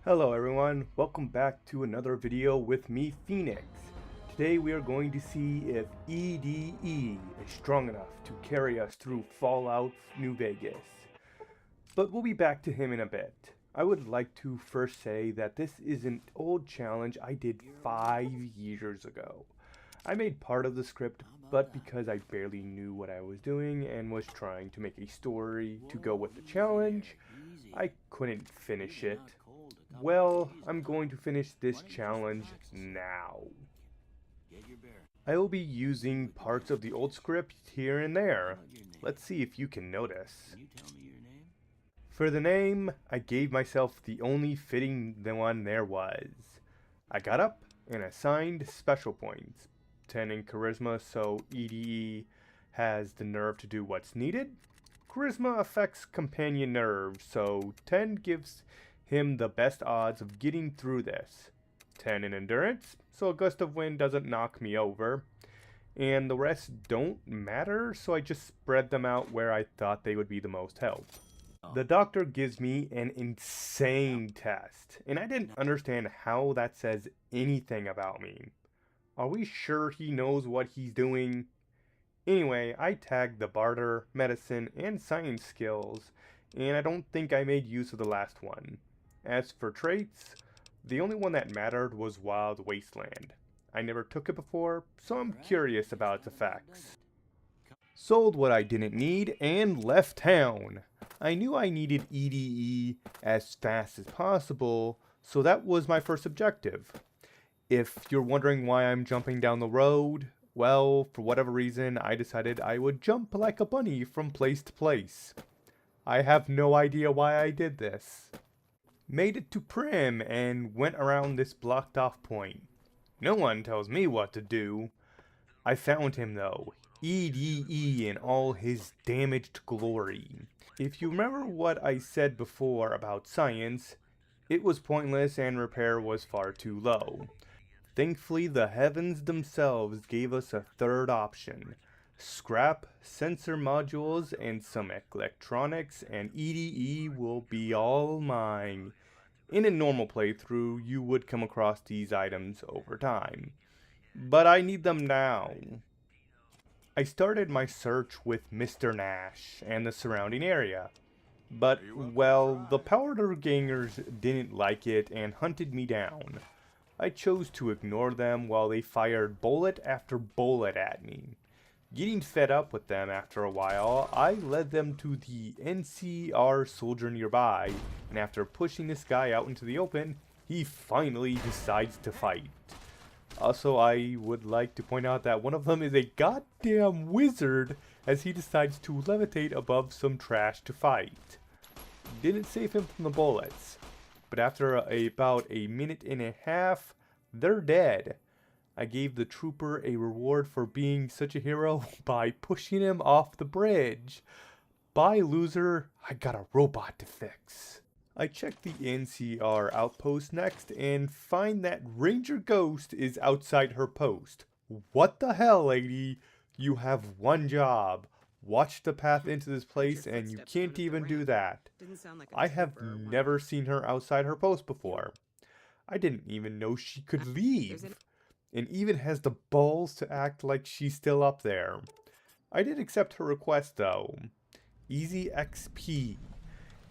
Hello everyone, welcome back to another video with me, Phoenix. Today we are going to see if EDE is strong enough to carry us through Fallout New Vegas. But we'll be back to him in a bit. I would like to first say that this is an old challenge I did 5 years ago. I made part of the script, but because I barely knew what I was doing and was trying to make a story to go with the challenge, I couldn't finish it. Well, I'm going to finish this challenge now. I will be using parts of the old script here and there. Let's see if you can notice. For the name, I gave myself the only fitting one there was. I got up and assigned special points. 10 in charisma, so EDE has the nerve to do what's needed. Charisma affects companion nerves, so 10 gives him the best odds of getting through this. 10 in endurance, so a gust of wind doesn't knock me over. And the rest don't matter, so I just spread them out where I thought they would be the most help. The doctor gives me an insane test, and I didn't understand how that says anything about me. Are we sure he knows what he's doing? Anyway, I tagged the barter, medicine, and science skills, and I don't think I made use of the last one. As for traits, the only one that mattered was Wild Wasteland. I never took it before, so I'm curious about its effects. Sold what I didn't need and left town. I knew I needed EDE as fast as possible, so that was my first objective. If you're wondering why I'm jumping down the road, well, for whatever reason, I decided I would jump like a bunny from place to place. I have no idea why I did this. Made it to Prim and went around this blocked off point. No one tells me what to do. I found him though, EDE in all his damaged glory. If you remember what I said before about science, it was pointless and repair was far too low. Thankfully, the heavens themselves gave us a third option. Scrap, sensor modules, and some electronics, and EDE will be all mine. In a normal playthrough, you would come across these items over time. But I need them now. I started my search with Mr. Nash and the surrounding area. But, well, the powder gangers didn't like it and hunted me down. I chose to ignore them while they fired bullet after bullet at me. Getting fed up with them after a while, I led them to the NCR soldier nearby, and after pushing this guy out into the open, he finally decides to fight. Also, I would like to point out that one of them is a goddamn wizard, as he decides to levitate above some trash to fight. Didn't save him from the bullets. But after about a minute and a half, they're dead. I gave the trooper a reward for being such a hero by pushing him off the bridge. Bye, loser, I got a robot to fix. I check the NCR outpost next and find that Ranger Ghost is outside her post. What the hell, lady? You have one job. Watch the path into this place and you can't even do that. I have never seen her outside her post before. I didn't even know she could leave. And even has the balls to act like she's still up there. I did accept her request though. Easy XP.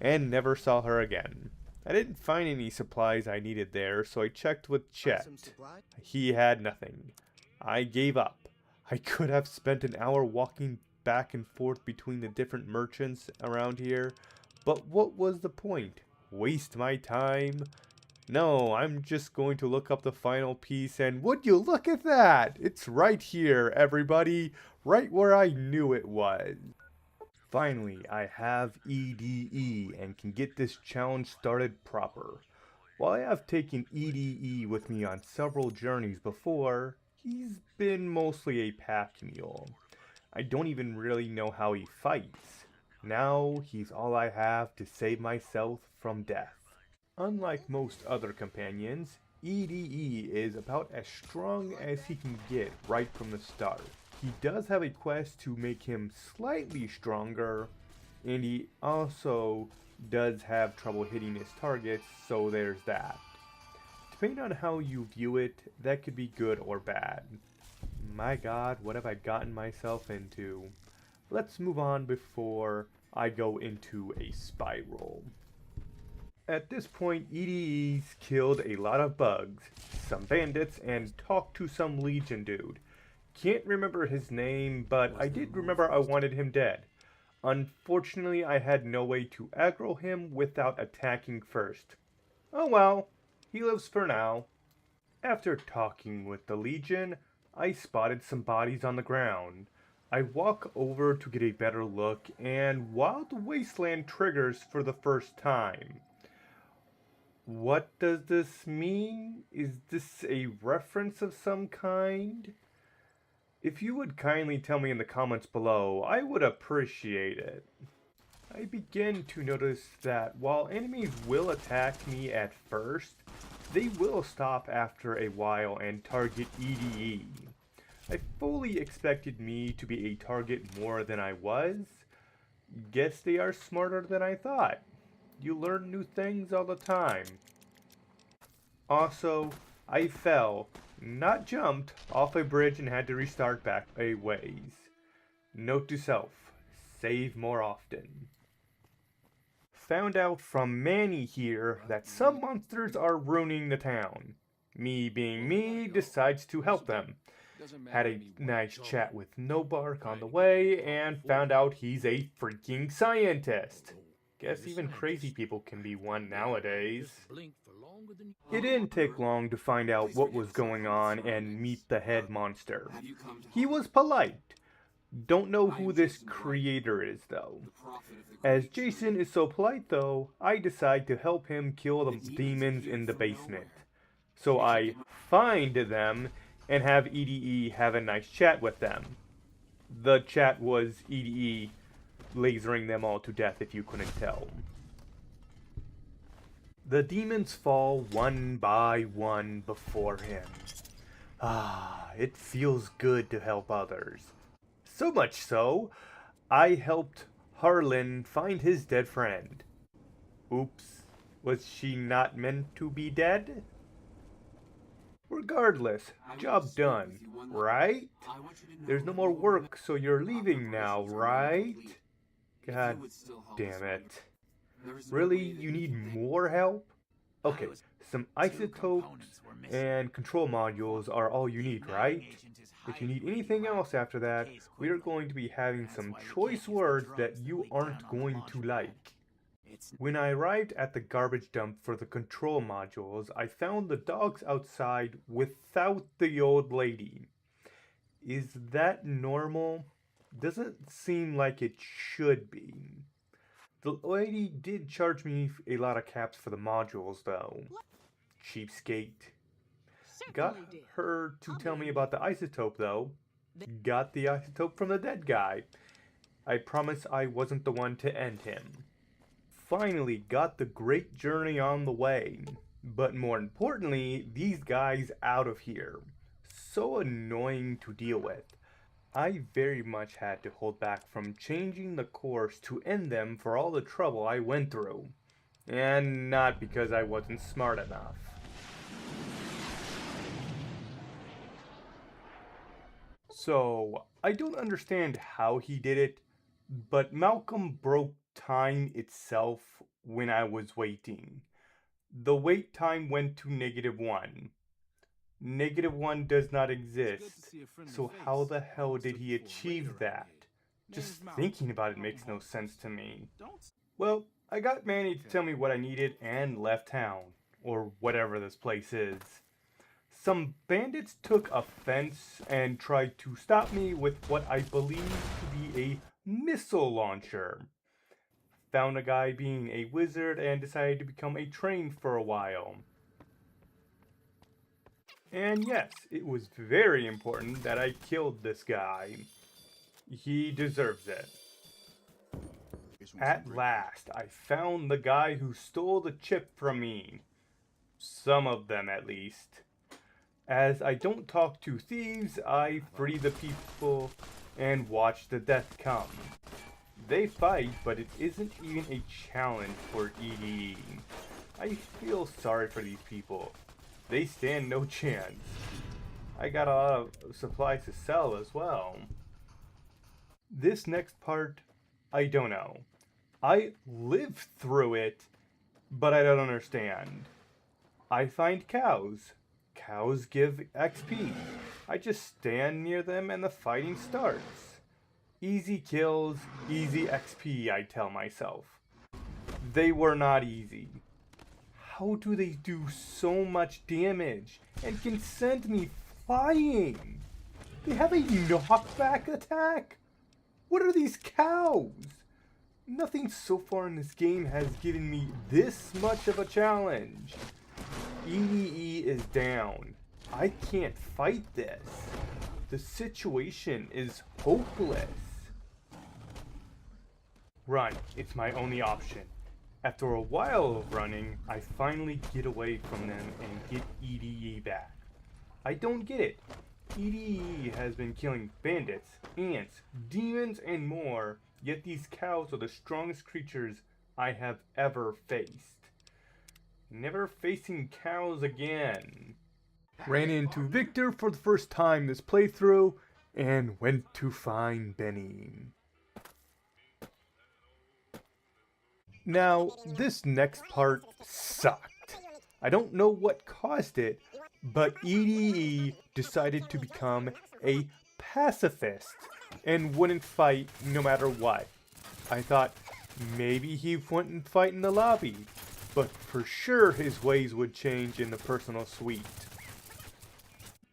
And never saw her again. I didn't find any supplies I needed there, so I checked with Chet. He had nothing. I gave up. I could have spent an hour walking back and forth between the different merchants around here, but what was the point? Waste my time? No, I'm just going to look up the final piece, and would you look at that? It's right here, everybody, right where I knew it was. Finally, I have EDE and can get this challenge started proper. While I have taken EDE with me on several journeys before, he's been mostly a pack mule. I don't even really know how he fights. Now he's all I have to save myself from death. Unlike most other companions, EDE is about as strong as he can get right from the start. He does have a quest to make him slightly stronger, and he also does have trouble hitting his targets, so there's that. Depending on how you view it, that could be good or bad. My god, what have I gotten myself into? Let's move on before I go into a spiral. At this point, EDE's killed a lot of bugs, some bandits, and talked to some Legion dude. Can't remember his name, but I did remember I wanted him dead. Unfortunately, I had no way to aggro him without attacking first. Oh well, he lives for now. After talking with the Legion, I spotted some bodies on the ground. I walk over to get a better look, and Wild Wasteland triggers for the first time. What does this mean? Is this a reference of some kind? If you would kindly tell me in the comments below, I would appreciate it. I begin to notice that while enemies will attack me at first, they will stop after a while and target EDE. I fully expected me to be a target more than I was. Guess they are smarter than I thought. You learn new things all the time. Also, I fell, not jumped, off a bridge and had to restart back a ways. Note to self, save more often. Found out from Manny here that some monsters are ruining the town. Me being me, decides to help them. Had a nice chat with No Bark on the way and found out he's a freaking scientist. Guess even crazy people can be one nowadays. It didn't take long to find out what was going on and meet the head monster. He was polite. Don't know who this creator is though. As Jason is so polite though, I decide to help him kill the demons in the basement. So I find them and have EDE have a nice chat with them. The chat was EDE lasering them all to death if you couldn't tell. The demons fall one by one before him. Ah, it feels good to help others. So much so, I helped Harlan find his dead friend. Oops, was she not meant to be dead? Regardless, job done, right? There's no more work, so you're leaving now, right? God damn it. Really? You need more help? Okay, some isotopes and control modules are all you need, right? If you need anything else after that, we are going to be having some choice words that you aren't going to like. When I arrived at the garbage dump for the control modules, I found the dogs outside without the old lady. Is that normal? Doesn't seem like it should be. The lady did charge me a lot of caps for the modules though. Cheapskate. Got her to tell me about the isotope though. Got the isotope from the dead guy. I promise I wasn't the one to end him. Finally got the great journey on the way. But more importantly, these guys out of here. So annoying to deal with. I very much had to hold back from changing the course to end them for all the trouble I went through. And not because I wasn't smart enough. So, I don't understand how he did it, but Malcolm broke time itself when I was waiting. The wait time went to -1. -1 does not exist, so how the hell did he achieve that? Just thinking about it makes no sense to me. Well, I got Manny to tell me what I needed and left town, or whatever this place is. Some bandits took offense and tried to stop me with what I believe to be a missile launcher. Found a guy being a wizard and decided to become a train for a while. And yes, it was very important that I killed this guy. He deserves it. At last, I found the guy who stole the chip from me. Some of them, at least. As I don't talk to thieves, I free the people and watch the death come. They fight, but it isn't even a challenge for EDE. I feel sorry for these people. They stand no chance. I got a lot of supplies to sell as well. This next part, I don't know. I lived through it, but I don't understand. I find cows. Cows give XP. I just stand near them and the fighting starts. Easy kills, easy XP, I tell myself. They were not easy. How do they do so much damage and can send me flying? They have a knockback attack? What are these cows? Nothing so far in this game has given me this much of a challenge. EDE is down. I can't fight this. The situation is hopeless. Run, it's my only option. After a while of running, I finally get away from them and get EDE back. I don't get it. EDE has been killing bandits, ants, demons, and more, yet these cows are the strongest creatures I have ever faced. Never facing cows again. Ran into Victor for the first time this playthrough, and went to find Benny. Now, this next part sucked. I don't know what caused it, but EDE decided to become a pacifist and wouldn't fight no matter what. I thought maybe he wouldn't fight in the lobby, but for sure his ways would change in the personal suite.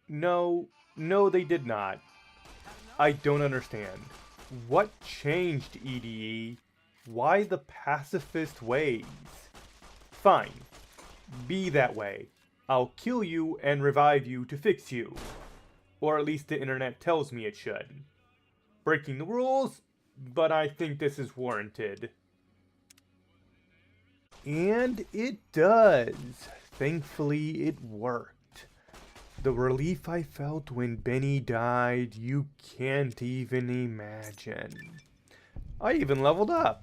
No, they did not. I don't understand. What changed, EDE? Why the pacifist ways? Fine. Be that way. I'll kill you and revive you to fix you. Or at least the internet tells me it should. Breaking the rules, but I think this is warranted. And it does. Thankfully, it worked. The relief I felt when Benny died, you can't even imagine. I even leveled up.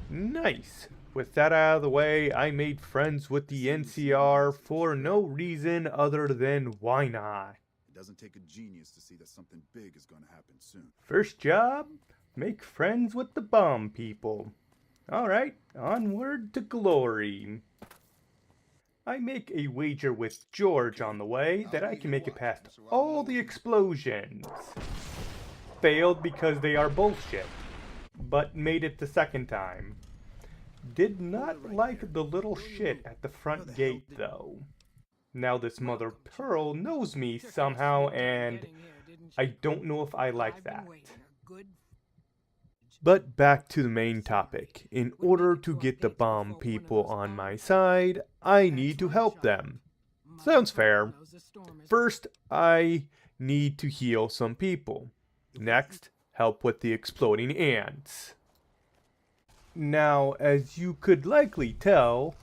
Nice. With that out of the way, I made friends with the NCR for no reason other than why not. It doesn't take a genius to see that something big is going to happen soon. First job, make friends with the bomb people. Alright, onward to glory. I make a wager with George on the way that I can make it past all the explosions. Failed because they are bullshit, but made it the second time. Did not like the little shit at the front gate though. Now this mother Pearl knows me somehow and I don't know if I like that. But back to the main topic. In order to get the bomb people on my side, I need to help them. Sounds fair. First, I need to heal some people. Next, help with the exploding ants. Now, as you could likely tell,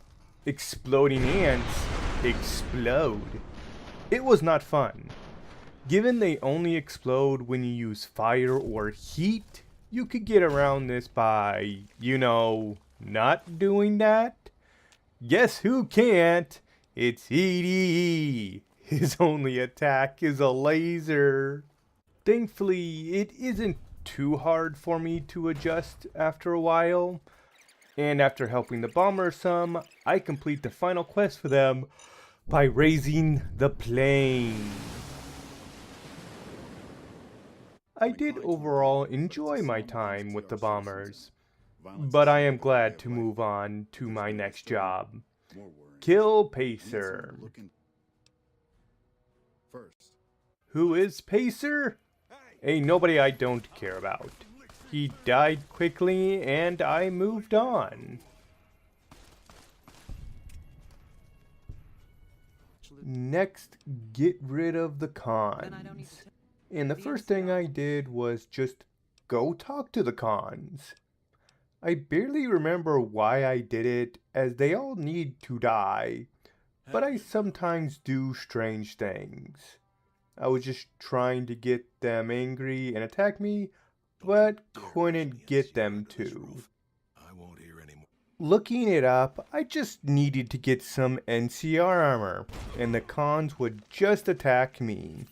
exploding ants explode. It was not fun. Given they only explode when you use fire or heat, you could get around this by, not doing that. Guess who can't? It's EDE. His only attack is a laser. Thankfully, it isn't too hard for me to adjust after a while. And after helping the bombers some, I complete the final quest for them by raising the plane. I did overall enjoy my time with the bombers, but I am glad to move on to my next job. Kill Pacer. Who is Pacer? Ain't nobody I don't care about. He died quickly and I moved on. Next, get rid of the cons. And the first thing I did was just go talk to the cons. I barely remember why I did it, as they all need to die, but I sometimes do strange things. I was just trying to get them angry and attack me, but couldn't get them to. Looking it up, I just needed to get some NCR armor, and the cons would just attack me.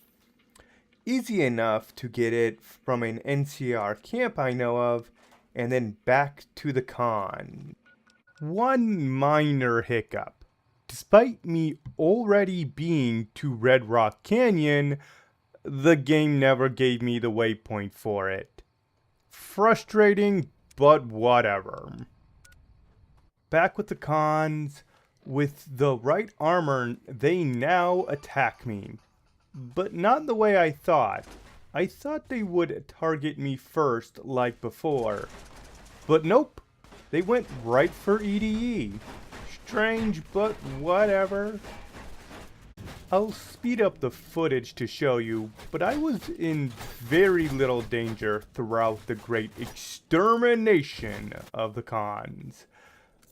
Easy enough to get it from an NCR camp I know of, and then back to the con. One minor hiccup. Despite me already being to Red Rock Canyon, the game never gave me the waypoint for it. Frustrating, but whatever. Back with the cons, with the right armor, they now attack me. But not the way I thought. I thought they would target me first like before. But nope, they went right for EDE. Strange, but whatever. I'll speed up the footage to show you, but I was in very little danger throughout the great extermination of the cons.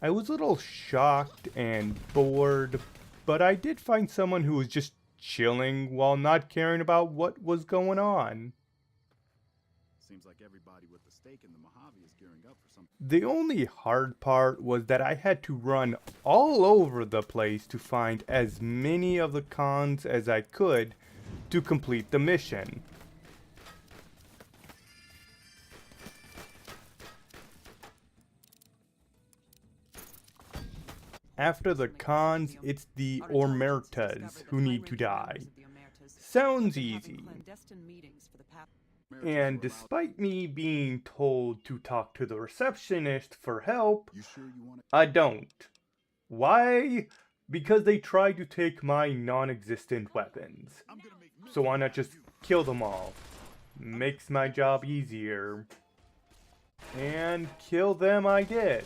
I was a little shocked and bored, but I did find someone who was just chilling while not caring about what was going on. Seems like everybody with a stake in the Mojave is gearing up for something. The only hard part was that I had to run all over the place to find as many of the cons as I could to complete the mission. After the cons, it's the Omertas who need to die. Sounds easy. And despite me being told to talk to the receptionist for help, You sure you want I don't. Why? Because they tried to take my non-existent weapons. So why not just kill them all? Makes my job easier. And kill them I did.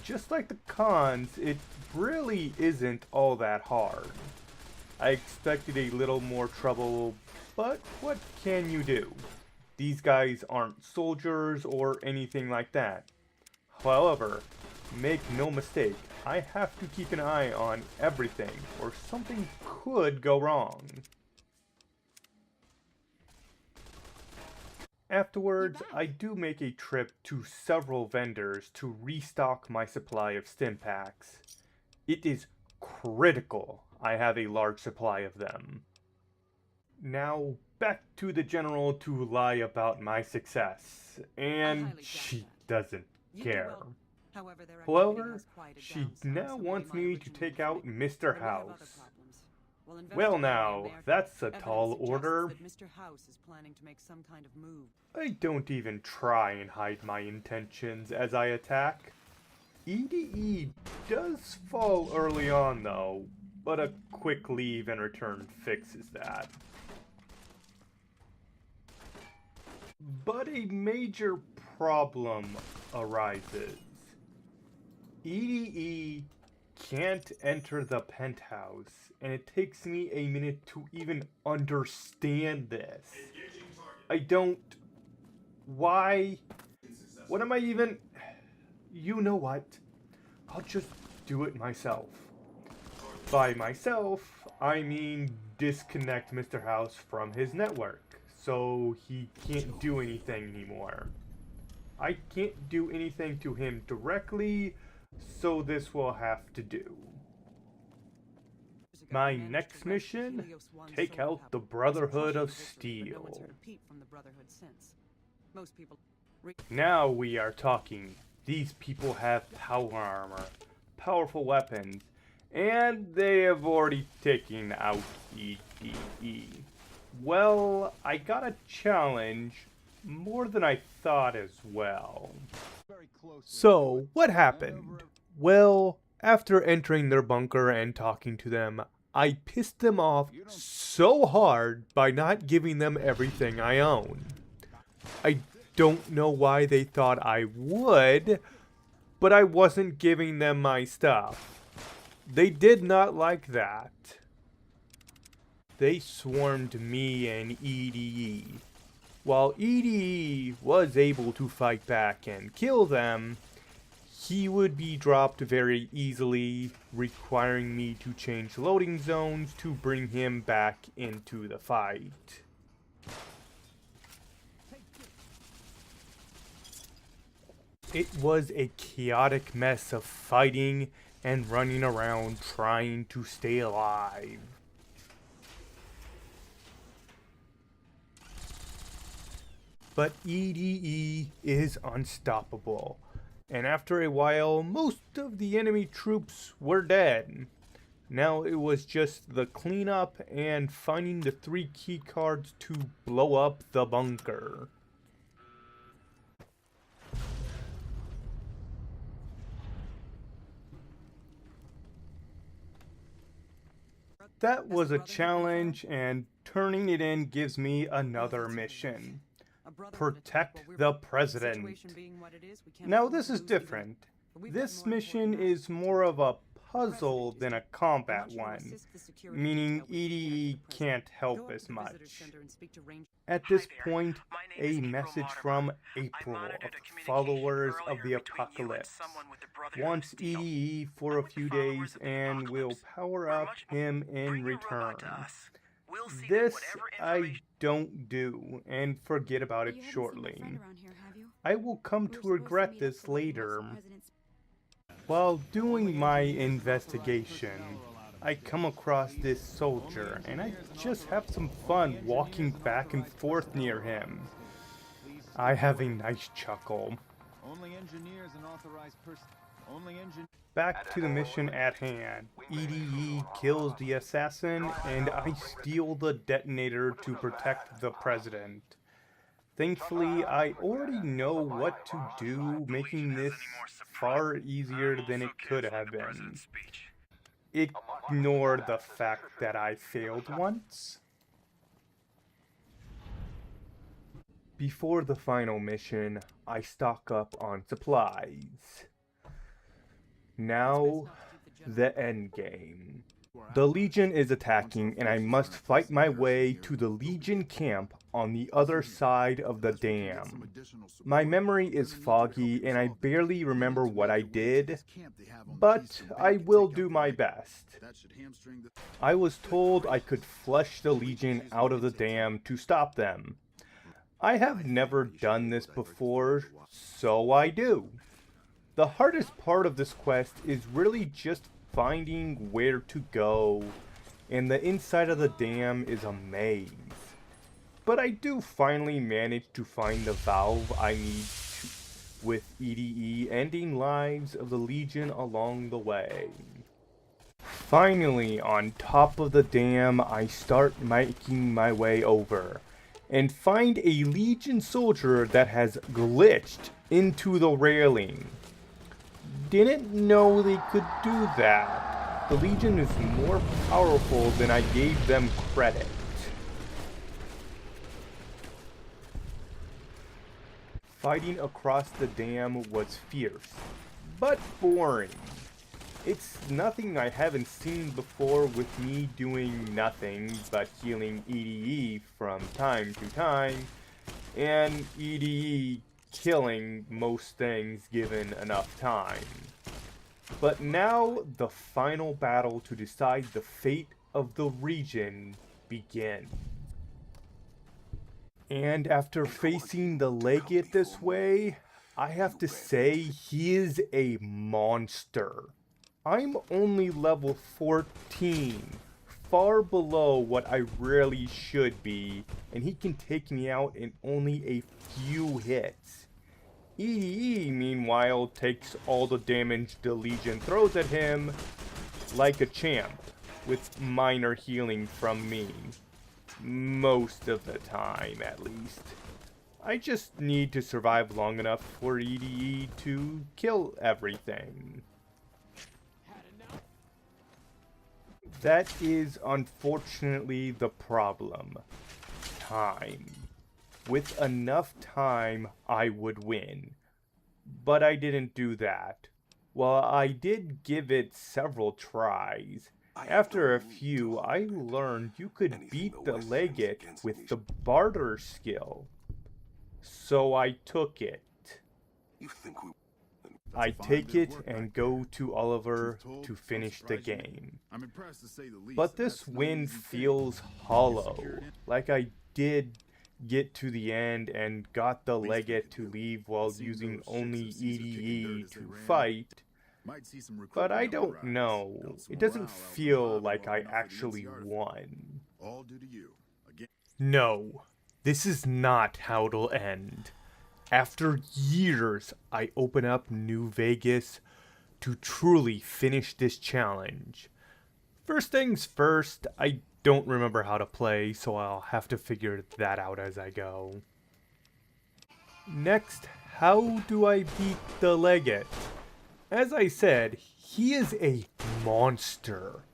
Just like the cons, it really isn't all that hard. I expected a little more trouble, but what can you do? These guys aren't soldiers or anything like that. However, make no mistake, I have to keep an eye on everything or something could go wrong. Afterwards, I do make a trip to several vendors to restock my supply of stim packs. It is critical I have a large supply of them. Now, back to the general to lie about my success, and she doesn't care. However, she now wants me to take out Mr. House. Well now, that's a tall order. I don't even try and hide my intentions as I attack. EDE does fall early on though, but a quick leave and return fixes that. But a major problem arises. EDE can't enter the penthouse, and it takes me a minute to even understand this. I don't... Why? What am I even... You know what? I'll just do it myself. By myself, I mean disconnect Mr. House from his network, so he can't do anything anymore. I can't do anything to him directly, so this will have to do. My next mission? Take out the Brotherhood of Steel. Now we are talking. These people have power armor, powerful weapons, and they have already taken out EDE. Well, I got a challenge, more than I thought as well. So, what happened? Well, after entering their bunker and talking to them, I pissed them off so hard by not giving them everything I own. I don't know why they thought I would, but I wasn't giving them my stuff. They did not like that. They swarmed me and EDE. While EDE was able to fight back and kill them, he would be dropped very easily, requiring me to change loading zones to bring him back into the fight. It was a chaotic mess of fighting and running around trying to stay alive. But EDE is unstoppable, and after a while, most of the enemy troops were dead. Now it was just the cleanup and finding the 3 key cards to blow up the bunker. That was a challenge, and turning it in gives me another mission. Protect the president. Now this is different. This mission is more of a puzzle than a combat one, meaning EDE can't help as much. At this point, a message from April of the Followers of the Apocalypse wants EDE for a few days and will power up him in return. This I don't do and forget about it shortly. I will come to regret this later. While doing my investigation, I come across this soldier and I just have some fun walking back and forth near him. I have a nice chuckle. Back to the mission at hand. EDE kills the assassin and I steal the detonator to protect the president. Thankfully, I already know what to do, making this far easier than it could have been. Ignore the fact that I failed once. Before the final mission, I stock up on supplies. Now, the endgame. The Legion is attacking and I must fight my way to the Legion camp on the other side of the dam. My memory is foggy and I barely remember what I did, but I will do my best. I was told I could flush the Legion out of the dam to stop them. I have never done this before, so I do. The hardest part of this quest is really just finding where to go, and the inside of the dam is a maze. But I do finally manage to find the valve I need with EDE, ending lives of the Legion along the way. Finally, on top of the dam, I start making my way over, and find a Legion soldier that has glitched into the railing. Didn't know they could do that. The Legion is more powerful than I gave them credit. Fighting across the dam was fierce, but boring. It's nothing I haven't seen before, with me doing nothing but healing EDE from time to time, and EDE killing most things given enough time. But now the final battle to decide the fate of the region begins. And after facing the Legate this way, I have to say he is a monster. I'm only level 14, far below what I really should be, and he can take me out in only a few hits. EDE, meanwhile, takes all the damage the Legion throws at him like a champ, with minor healing from me. Most of the time, at least. I just need to survive long enough for EDE to kill everything. That is unfortunately the problem. Time. With enough time, I would win. But I didn't do that. While I did give it several tries, after a few, I learned you could beat the Legate with the barter skill. So I took it. I take it and go to Oliver to finish the game. But this win feels hollow, like I did get to the end and got the Legate to leave while using only EDE to fight, but I don't know. It doesn't feel like I actually won. All due to you. Again. No, this is not how it'll end. After years, I open up New Vegas to truly finish this challenge. First things first, I don't remember how to play, so I'll have to figure that out as I go. Next, how do I beat the Legate? As I said, he is a monster.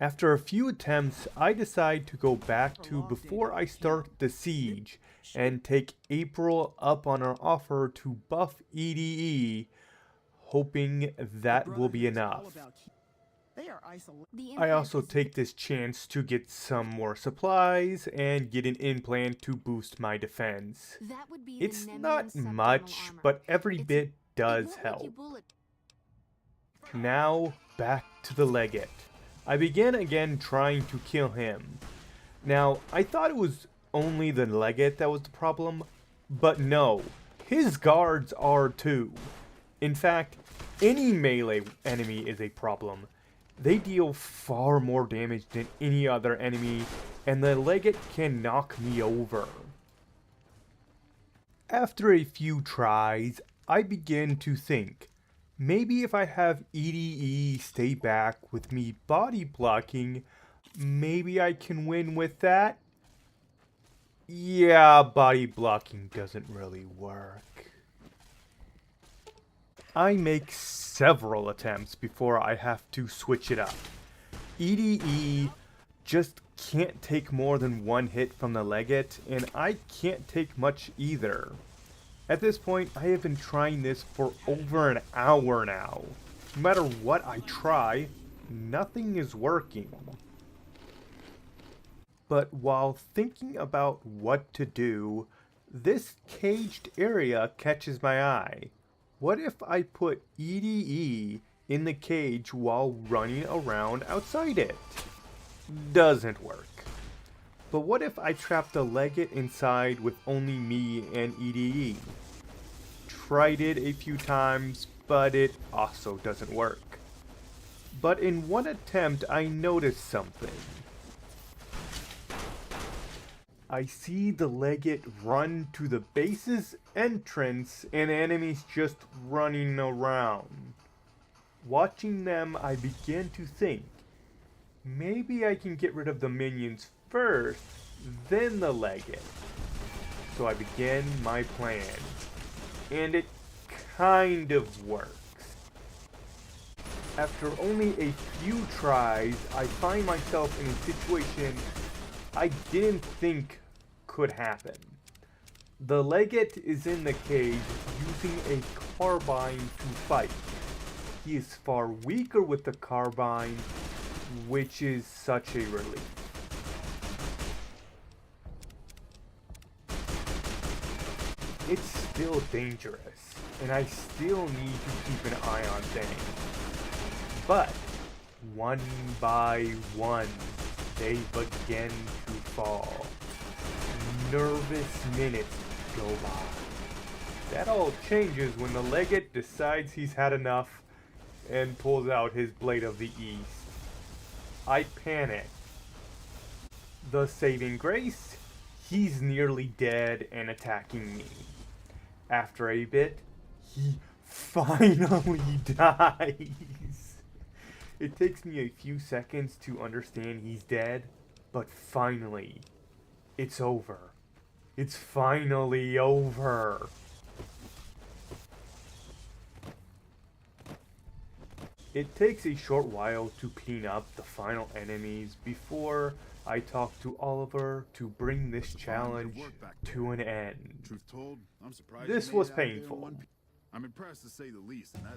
After a few attempts, I decide to go back to before I start the siege and take April up on her offer to buff EDE, hoping that will be enough. I also take this chance to get some more supplies and get an implant to boost my defense. It's not much, but every bit does help. Now, back to the Legate. I begin again trying to kill him. Now, I thought it was only the Legate that was the problem, but no, his guards are too. In fact, any melee enemy is a problem. They deal far more damage than any other enemy, and the Legate can knock me over. After a few tries, I begin to think, maybe if I have EDE stay back with me body blocking, maybe I can win with that? Yeah, body blocking doesn't really work. I make several attempts before I have to switch it up. EDE just can't take more than one hit from the Legate, and I can't take much either. At this point, I have been trying this for over an hour now. No matter what I try, nothing is working. But while thinking about what to do, this caged area catches my eye. What if I put EDE in the cage while running around outside it? Doesn't work. But what if I trap the Legate inside with only me and EDE? Tried it a few times, but it also doesn't work. But in one attempt, I noticed something. I see the Legate run to the base's entrance and enemies just running around. Watching them, I begin to think, maybe I can get rid of the minions first, then the Legate. So I begin my plan, and it kind of works. After only a few tries, I find myself in a situation I didn't think could happen. The Legate is in the cage using a carbine to fight. He is far weaker with the carbine, which is such a relief. It's still dangerous, and I still need to keep an eye on things. But, one by one, they begin to fall. Nervous minutes go by. That all changes when the Legate decides he's had enough and pulls out his Blade of the East. I panic. The saving grace? He's nearly dead and attacking me. After a bit, he finally dies. It takes me a few seconds to understand he's dead, but finally, it's over. It's finally over. It takes a short while to clean up the final enemies before I talk to Oliver to bring this challenge to an end. Truth told, I'm surprised This you made was it out of there in painful. one piece. I'm impressed to say the least, and that's